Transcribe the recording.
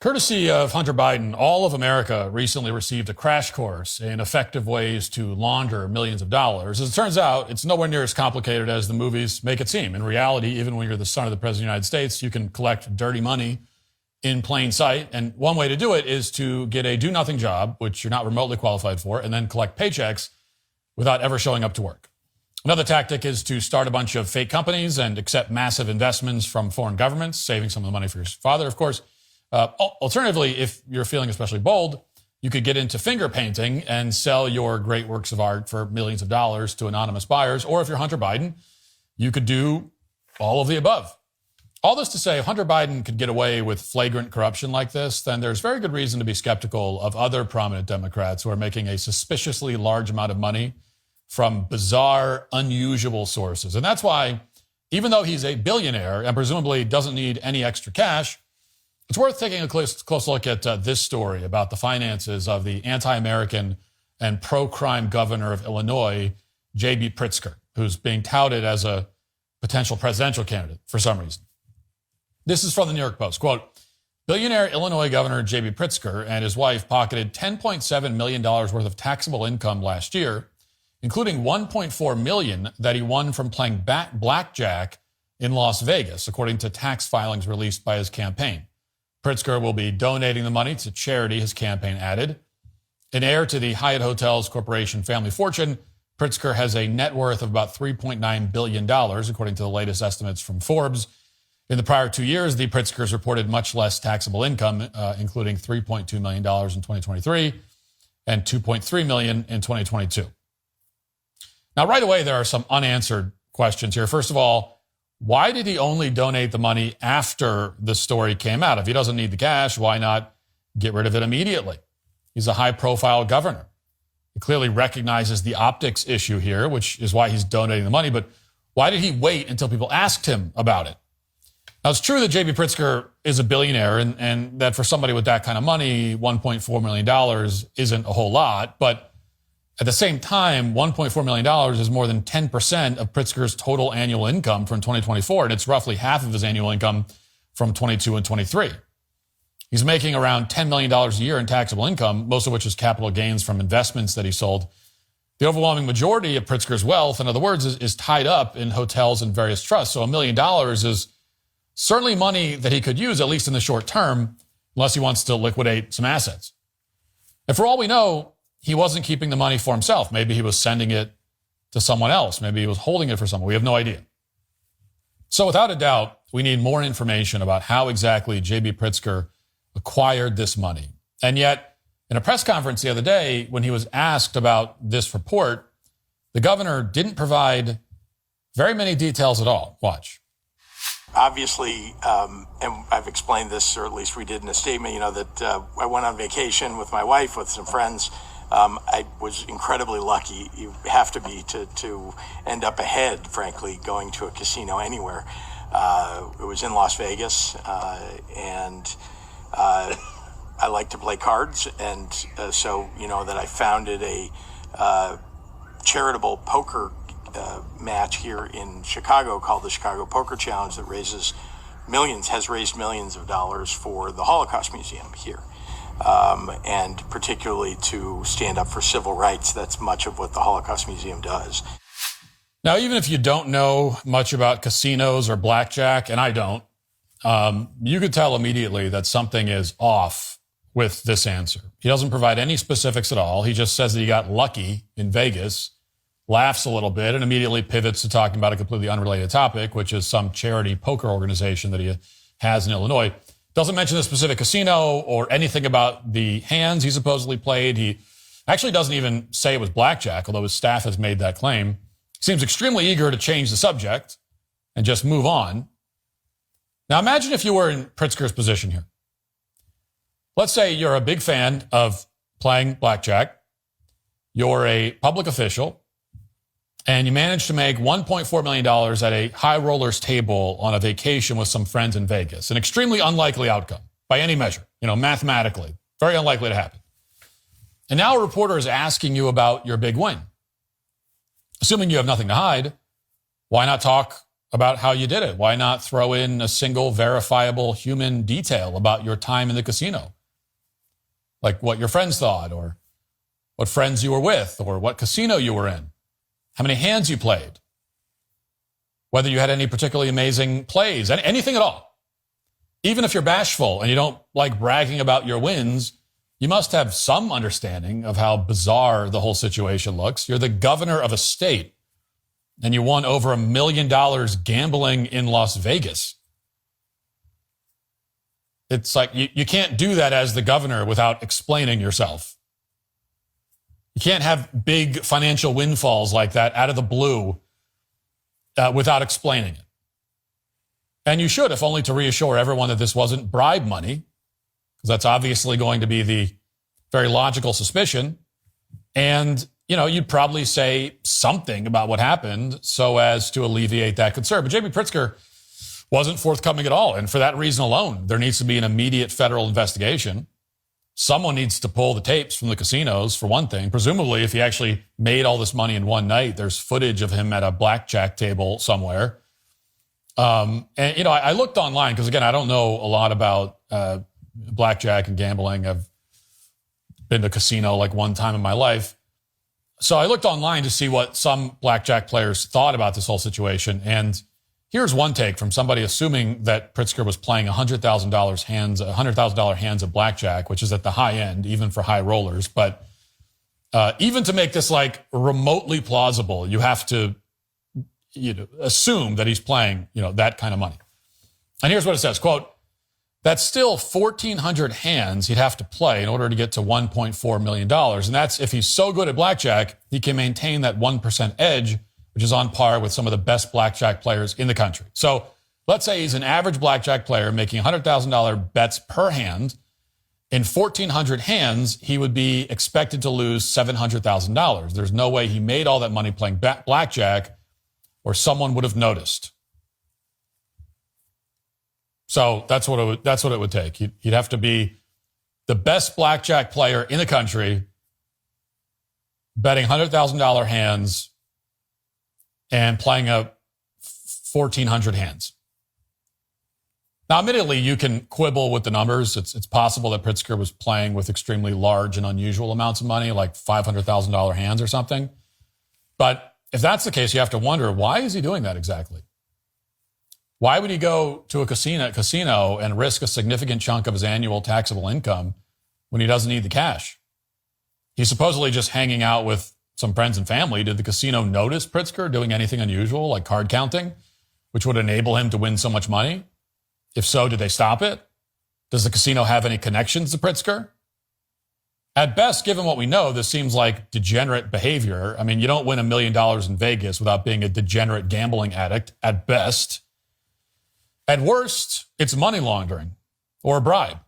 Courtesy of Hunter Biden, all of America recently received a crash course in effective ways to launder millions of dollars. As it turns out, it's nowhere near as complicated as the movies make it seem. In reality, even when you're the son of the President of the United States, you can collect dirty money in plain sight. And one way to do it is to get a do-nothing job, which you're not remotely qualified for, and then collect paychecks without ever showing up to work. Another tactic is to start a bunch of fake companies and accept massive investments from foreign governments, saving some of the money for your father, of course. Alternatively, if you're feeling especially bold, you could get into finger painting and sell your great works of art for millions of dollars to anonymous buyers. Or if you're Hunter Biden, you could do all of the above. All this to say, if Hunter Biden could get away with flagrant corruption like this, then there's very good reason to be skeptical of other prominent Democrats who are making a suspiciously large amount of money from bizarre, unusual sources. And that's why, even though he's a billionaire and presumably doesn't need any extra cash, it's worth taking a close look at this story about the finances of the anti-American and pro-crime governor of Illinois, J.B. Pritzker, who's being touted as a potential presidential candidate for some reason. This is from the New York Post. Quote, billionaire Illinois Governor J.B. Pritzker and his wife pocketed $10.7 million worth of taxable income last year, including $1.4 million that he won from playing blackjack in Las Vegas, according to tax filings released by his campaign. Pritzker will be donating the money to charity, his campaign added. An heir to the Hyatt Hotels Corporation family fortune, Pritzker has a net worth of about $3.9 billion, according to the latest estimates from Forbes. In the prior 2 years, the Pritzkers reported much less taxable income, including $3.2 million in 2023 and $2.3 million in 2022. Now, right away, there are some unanswered questions here. First of all, why did he only donate the money after the story came out? If he doesn't need the cash, why not get rid of it immediately? He's a high-profile governor. He clearly recognizes the optics issue here, which is why he's donating the money. But why did he wait until people asked him about it? Now, it's true that J.B. Pritzker is a billionaire and that for somebody with that kind of money, $1.4 million isn't a whole lot. But at the same time, $1.4 million is more than 10% of Pritzker's total annual income from 2024, and it's roughly half of his annual income from 22 and 23. He's making around $10 million a year in taxable income, most of which is capital gains from investments that he sold. The overwhelming majority of Pritzker's wealth, in other words, is tied up in hotels and various trusts. So $1 million is certainly money that he could use, at least in the short term, unless he wants to liquidate some assets. And for all we know, he wasn't keeping the money for himself. Maybe he was sending it to someone else. Maybe he was holding it for someone. We have no idea. So without a doubt, we need more information about how exactly J.B. Pritzker acquired this money. And yet, in a press conference the other day, when he was asked about this report, the governor didn't provide very many details at all. Watch. Obviously, and I've explained this, or at least we did in a statement, that I went on vacation with my wife, with some friends. I was incredibly lucky. You have to be to end up ahead, frankly, going to a casino anywhere. It was in Las Vegas, and I like to play cards. And so, that I founded a charitable poker match here in Chicago called the Chicago Poker Challenge that has raised millions of dollars for the Holocaust Museum here. And particularly to stand up for civil rights. That's much of what the Holocaust Museum does. Now, even if you don't know much about casinos or blackjack, and I don't, you could tell immediately that something is off with this answer. He doesn't provide any specifics at all. He just says that he got lucky in Vegas, laughs a little bit, and immediately pivots to talking about a completely unrelated topic, which is some charity poker organization that he has in Illinois. Doesn't mention the specific casino or anything about the hands he supposedly played. He actually doesn't even say it was blackjack, although his staff has made that claim. Seems extremely eager to change the subject and just move on. Now imagine if you were in Pritzker's position here. Let's say you're a big fan of playing blackjack. You're a public official, and you manage to make $1.4 million at a high rollers table on a vacation with some friends in Vegas. An extremely unlikely outcome by any measure, mathematically. Very unlikely to happen. And now a reporter is asking you about your big win. Assuming you have nothing to hide, why not talk about how you did it? Why not throw in a single verifiable human detail about your time in the casino? Like what your friends thought, or what friends you were with, or what casino you were in, how many hands you played, whether you had any particularly amazing plays, anything at all. Even if you're bashful and you don't like bragging about your wins, you must have some understanding of how bizarre the whole situation looks. You're the governor of a state, and you won over $1 million gambling in Las Vegas. It's like you can't do that as the governor without explaining yourself. You can't have big financial windfalls like that out of the blue without explaining it. And you should, if only to reassure everyone that this wasn't bribe money, because that's obviously going to be the very logical suspicion. And, you'd probably say something about what happened so as to alleviate that concern. But J.B. Pritzker wasn't forthcoming at all. And for that reason alone, there needs to be an immediate federal investigation. Someone needs to pull the tapes from the casinos, for one thing. Presumably, if he actually made all this money in one night, there's footage of him at a blackjack table somewhere. I looked online because, again, I don't know a lot about blackjack and gambling. I've been to a casino like one time in my life. So I looked online to see what some blackjack players thought about this whole situation. And here's one take from somebody assuming that Pritzker was playing $100,000 hands of blackjack, which is at the high end, even for high rollers. But even to make this like remotely plausible, you have to assume that he's playing, that kind of money. And here's what it says, quote, "That's still 1,400 hands he'd have to play in order to get to $1.4 million. And that's if he's so good at blackjack, he can maintain that 1% edge, which is on par with some of the best blackjack players in the country. So let's say he's an average blackjack player making $100,000 bets per hand. In 1,400 hands, he would be expected to lose $700,000. There's no way he made all that money playing blackjack, or someone would have noticed." So that's what it would take. He'd have to be the best blackjack player in the country, betting $100,000 hands and playing 1,400 hands. Now, admittedly, you can quibble with the numbers. It's possible that Pritzker was playing with extremely large and unusual amounts of money, like $500,000 hands or something. But if that's the case, you have to wonder, why is he doing that exactly? Why would he go to a casino and risk a significant chunk of his annual taxable income when he doesn't need the cash? He's supposedly just hanging out with some friends and family. Did the casino notice Pritzker doing anything unusual, like card counting, which would enable him to win so much money? If so, did they stop it? Does the casino have any connections to Pritzker? At best, given what we know, this seems like degenerate behavior. I mean, you don't win $1 million in Vegas without being a degenerate gambling addict, at best. At worst, it's money laundering or a bribe.